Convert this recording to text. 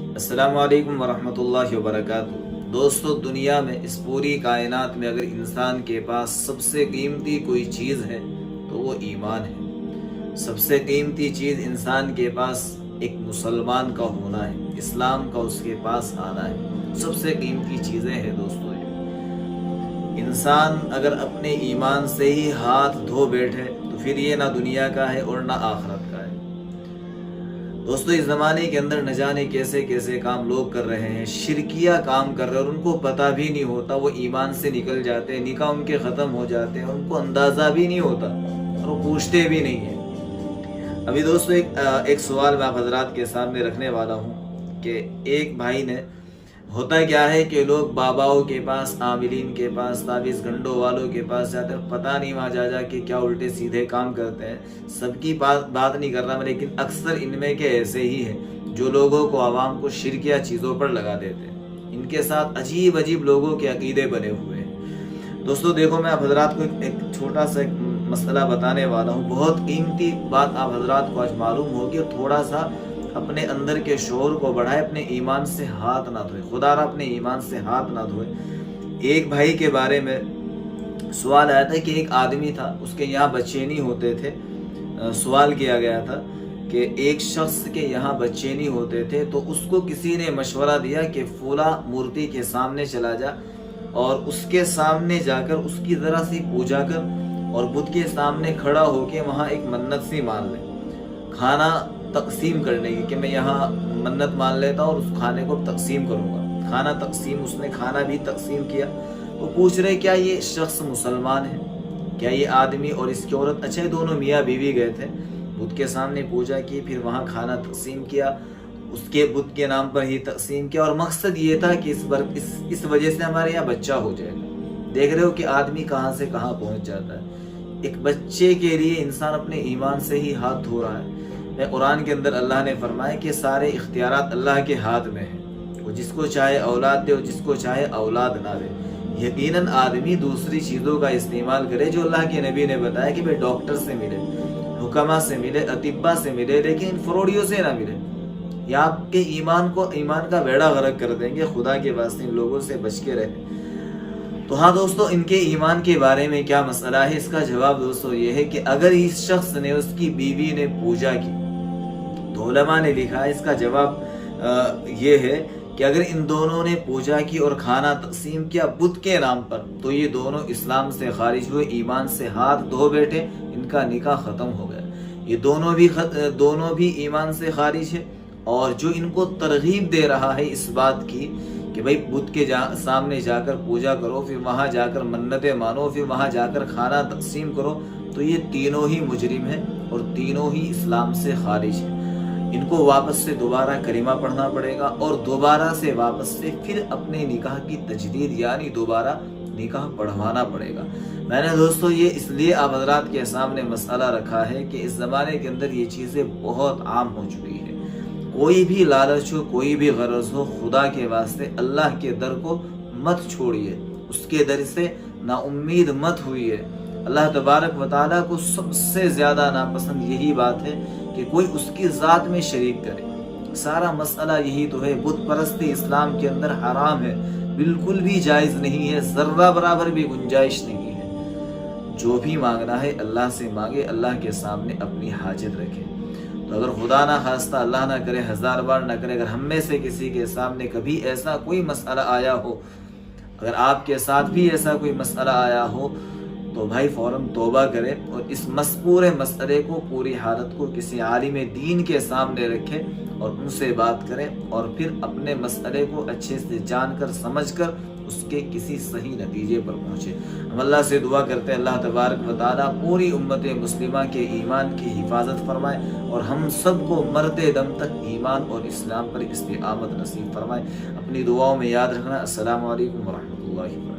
السلام علیکم ورحمۃ اللہ وبرکاتہ۔ دوستو، دنیا میں اس پوری کائنات میں اگر انسان کے پاس سب سے قیمتی کوئی چیز ہے تو وہ ایمان ہے۔ سب سے قیمتی چیز انسان کے پاس ایک مسلمان کا ہونا ہے، اسلام کا اس کے پاس آنا ہے۔ سب سے قیمتی چیزیں ہیں دوستو یہ۔ انسان اگر اپنے ایمان سے ہی ہاتھ دھو بیٹھے تو پھر یہ نہ دنیا کا ہے اور نہ آخرت کا ہے۔ دوستو، اس زمانے کے اندر نہ جانے کیسے کیسے کام لوگ کر رہے ہیں، شرکیہ کام کر رہے ہیں اور ان کو پتہ بھی نہیں ہوتا، وہ ایمان سے نکل جاتے ہیں، نکاح ان کے ختم ہو جاتے ہیں، ان کو اندازہ بھی نہیں ہوتا اور وہ پوچھتے بھی نہیں ہیں۔ ابھی دوستو ایک سوال میں آپ حضرات کے سامنے رکھنے والا ہوں کہ ایک بھائی نے، ہوتا کیا ہے کہ لوگ باباؤں کے پاس، عاملین کے پاس، تعویذ گنڈوں والوں کے پاس جاتے ہیں، پتہ نہیں وہاں جا کے کیا الٹے سیدھے کام کرتے ہیں۔ سب کی بات نہیں کر رہا میں، لیکن اکثر ان میں کے ایسے ہی ہیں جو لوگوں کو، عوام کو شرکیہ چیزوں پر لگا دیتے ہیں۔ ان کے ساتھ عجیب عجیب لوگوں کے عقیدے بنے ہوئے ہیں۔ دوستو دیکھو، میں آپ حضرات کو ایک چھوٹا سا مسئلہ بتانے والا ہوں، بہت قیمتی بات آپ حضرات کو آج معلوم ہوگی۔ تھوڑا سا اپنے اندر کے شعور کو بڑھائے، اپنے ایمان سے ہاتھ نہ دھوئے، خدا را اپنے ایمان سے ہاتھ نہ دھوئے۔ ایک بھائی کے بارے میں سوال آیا تھا کہ ایک آدمی تھا، اس کے یہاں بچے نہیں ہوتے تھے۔ سوال کیا گیا تھا کہ ایک شخص کے یہاں بچے نہیں ہوتے تھے، تو اس کو کسی نے مشورہ دیا کہ فلاں مورتی کے سامنے چلا جا اور اس کے سامنے جا کر اس کی ذرا سی پوجا کر اور بت کے سامنے کھڑا ہو کے وہاں ایک منت سی مان لے، کھانا تقسیم کرنے کی، کہ میں یہاں منت مان لیتا ہوں اور اس کھانے کو تقسیم کروں گا۔ کھانا تقسیم، اس نے کھانا بھی تقسیم کیا۔ وہ پوچھ رہے کیا یہ شخص مسلمان ہے، کیا یہ آدمی اور اس کی عورت، اچھا دونوں میاں بیوی گئے تھے، بت کے سامنے پوجا کی، پھر وہاں کھانا تقسیم کیا، اس کے بت کے نام پر ہی تقسیم کیا، اور مقصد یہ تھا کہ اس وجہ سے ہمارے یہاں بچہ ہو جائے گا۔ دیکھ رہے ہو کہ آدمی کہاں سے کہاں پہنچ جاتا ہے۔ ایک بچے کے لیے انسان اپنے ایمان سے ہی ہاتھ دھو رہا ہے۔ قرآن کے اندر اللہ نے فرمایا کہ سارے اختیارات اللہ کے ہاتھ میں ہیں، وہ جس کو چاہے اولاد دے اور جس کو چاہے اولاد نہ دے۔ یقیناً آدمی دوسری چیزوں کا استعمال کرے جو اللہ کے نبی نے بتایا کہ ڈاکٹر سے ملے، حکما سے ملے، اطباء سے ملے، لیکن فروڑیوں سے نہ ملے، یا آپ کے ایمان کا بیڑا غرق کر دیں گے۔ خدا کے واسطے ان لوگوں سے بچ کے رہے۔ تو ہاں دوستو، ان کے ایمان کے بارے میں کیا مسئلہ ہے، اس کا جواب دوستو یہ ہے کہ اگر اس شخص نے، اس کی بیوی نے پوجا کی تو علماء نے لکھا ہے، اس کا جواب یہ ہے کہ اگر ان دونوں نے پوجا کی اور کھانا تقسیم کیا بت کے نام پر، تو یہ دونوں اسلام سے خارج ہوئے، ایمان سے ہاتھ دھو بیٹھے، ان کا نکاح ختم ہو گیا۔ یہ دونوں بھی ایمان سے خارج ہے، اور جو ان کو ترغیب دے رہا ہے اس بات کی کہ بھائی بت کے سامنے جا کر پوجا کرو، پھر وہاں جا کر منتیں مانو، پھر وہاں جا کر کھانا تقسیم کرو، تو یہ تینوں ہی مجرم ہیں اور تینوں ہی اسلام سے خارج ہیں۔ ان کو واپس سے دوبارہ کلمہ پڑھنا پڑے گا اور دوبارہ سے واپس سے پھر اپنے نکاح کی تجدید، یعنی دوبارہ نکاح پڑھوانا پڑے گا۔ میں نے دوستو یہ اس لیے آپ حضرات کے سامنے مسئلہ رکھا ہے کہ اس زمانے کے اندر یہ چیزیں بہت عام ہو چکی ہے۔ کوئی بھی لالچ ہو، کوئی بھی غرض ہو، خدا کے واسطے اللہ کے در کو مت چھوڑیے، اس کے در سے نا امید مت ہوئیے۔ اللہ تبارک و تعالیٰ کو سب سے زیادہ ناپسند یہی بات ہے کہ کوئی اس کی ذات میں شریک کرے۔ سارا مسئلہ یہی تو ہے۔ بت پرستی اسلام کے اندر حرام ہے، بالکل بھی جائز نہیں ہے، ذرہ برابر بھی گنجائش نہیں ہے۔ جو بھی مانگنا ہے اللہ سے مانگے، اللہ کے سامنے اپنی حاجت رکھے۔ تو اگر خدا نہ خواستہ، اللہ نہ کرے، ہزار بار نہ کرے، اگر ہم میں سے کسی کے سامنے کبھی ایسا کوئی مسئلہ آیا ہو، اگر آپ کے ساتھ بھی ایسا کوئی مسئلہ آیا ہو، تو بھائی فوراً توبہ کرے اور اس پورے مسئلے کو، پوری حالت کو کسی عالم دین کے سامنے رکھے اور ان سے بات کرے، اور پھر اپنے مسئلے کو اچھے سے جان کر، سمجھ کر اس کے کسی صحیح نتیجے پر پہنچے۔ ہم اللہ سے دعا کرتے ہیں اللہ تبارک و تعالیٰ پوری امت مسلمہ کے ایمان کی حفاظت فرمائے اور ہم سب کو مرتے دم تک ایمان اور اسلام پر استقامت نصیب فرمائے۔ اپنی دعاؤں میں یاد رکھنا۔ السلام علیکم ورحمۃ اللہ وبرکاتہ۔